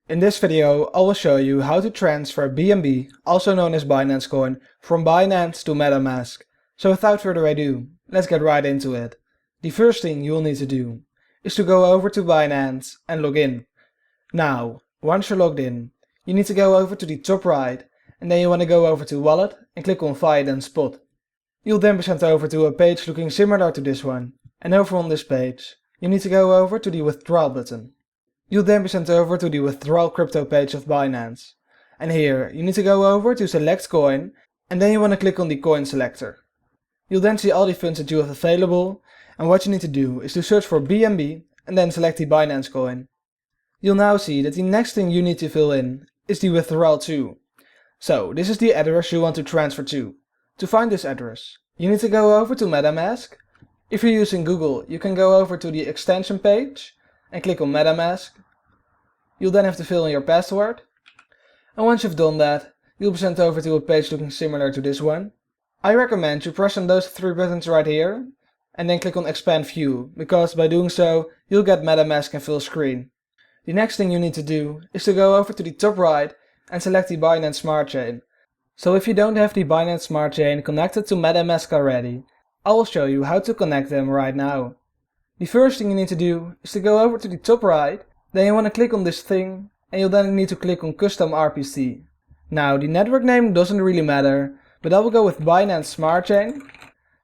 In this video, I will show you how to transfer BNB, also known as Binance coin, from Binance to MetaMask. So without further ado, let's get right into it. The first thing you will need to do is to go over to Binance and log in. Now, once you're logged in, you need to go over to the top right and then you want to go over to Wallet and click on Find and Spot. You'll then be sent over to a page looking similar to this one, and over on this page, you need to go over to the Withdrawal button. You'll then be sent over to the Withdrawal Crypto page of Binance. And here, you need to go over to Select Coin, and then you want to click on the Coin Selector. You'll then see all the funds that you have available, and what you need to do is to search for BNB, and then select the Binance coin. You'll now see that the next thing you need to fill in is the withdrawal to. So, this is the address you want to transfer to. To find this address, you need to go over to MetaMask. If you're using Google, you can go over to the extension page and click on MetaMask. You'll then have to fill in your password. And once you've done that, you'll be sent over to a page looking similar to this one. I recommend you press on those three buttons right here and then click on Expand View, because by doing so, you'll get MetaMask in full screen. The next thing you need to do is to go over to the top right and select the Binance Smart Chain. So if you don't have the Binance Smart Chain connected to MetaMask already, I will show you how to connect them right now. The first thing you need to do is to go over to the top right, then you want to click on this thing, and you'll then need to click on Custom RPC. Now the network name doesn't really matter, but I will go with Binance Smart Chain.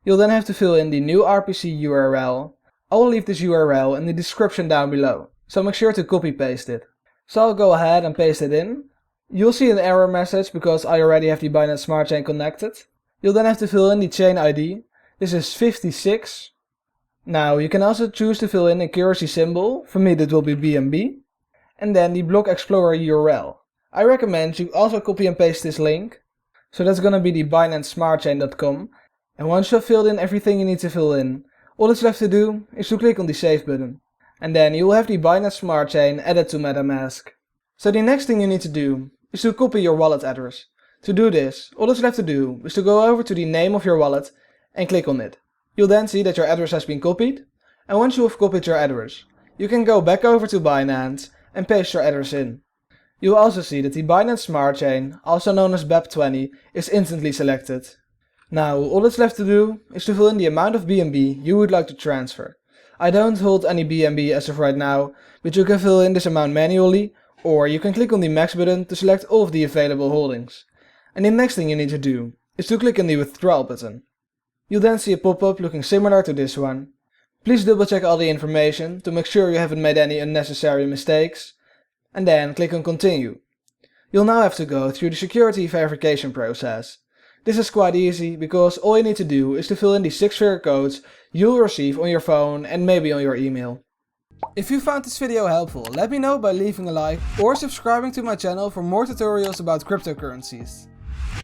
You'll then have to fill in the new RPC URL. I will leave this URL in the description down below, so make sure to copy paste it. So I'll go ahead and paste it in. You'll see an error message because I already have the Binance Smart Chain connected. You'll then have to fill in the chain ID. This is 56. Now you can also choose to fill in a currency symbol. For me that will be BNB. And then the Block Explorer URL. I recommend you also copy and paste this link. So that's gonna be the BinanceSmartChain.com. And once you've filled in everything you need to fill in, all that's left to do is to click on the Save button. And then you will have the Binance Smart Chain added to MetaMask. So the next thing you need to do is to copy your wallet address. To do this, all that's left to do is to go over to the name of your wallet and click on it. You'll then see that your address has been copied, and once you have copied your address, you can go back over to Binance and paste your address in. You'll also see that the Binance Smart Chain, also known as BEP20, is instantly selected. Now, all that's left to do is to fill in the amount of BNB you would like to transfer. I don't hold any BNB as of right now, but you can fill in this amount manually, or you can click on the Max button to select all of the available holdings. And the next thing you need to do is to click on the Withdrawal button. You'll then see a pop-up looking similar to this one. Please double check all the information to make sure you haven't made any unnecessary mistakes, and then click on Continue. You'll now have to go through the security verification process. This is quite easy because all you need to do is to fill in the 6-figure codes you'll receive on your phone and maybe on your email. If you found this video helpful, let me know by leaving a like or subscribing to my channel for more tutorials about cryptocurrencies.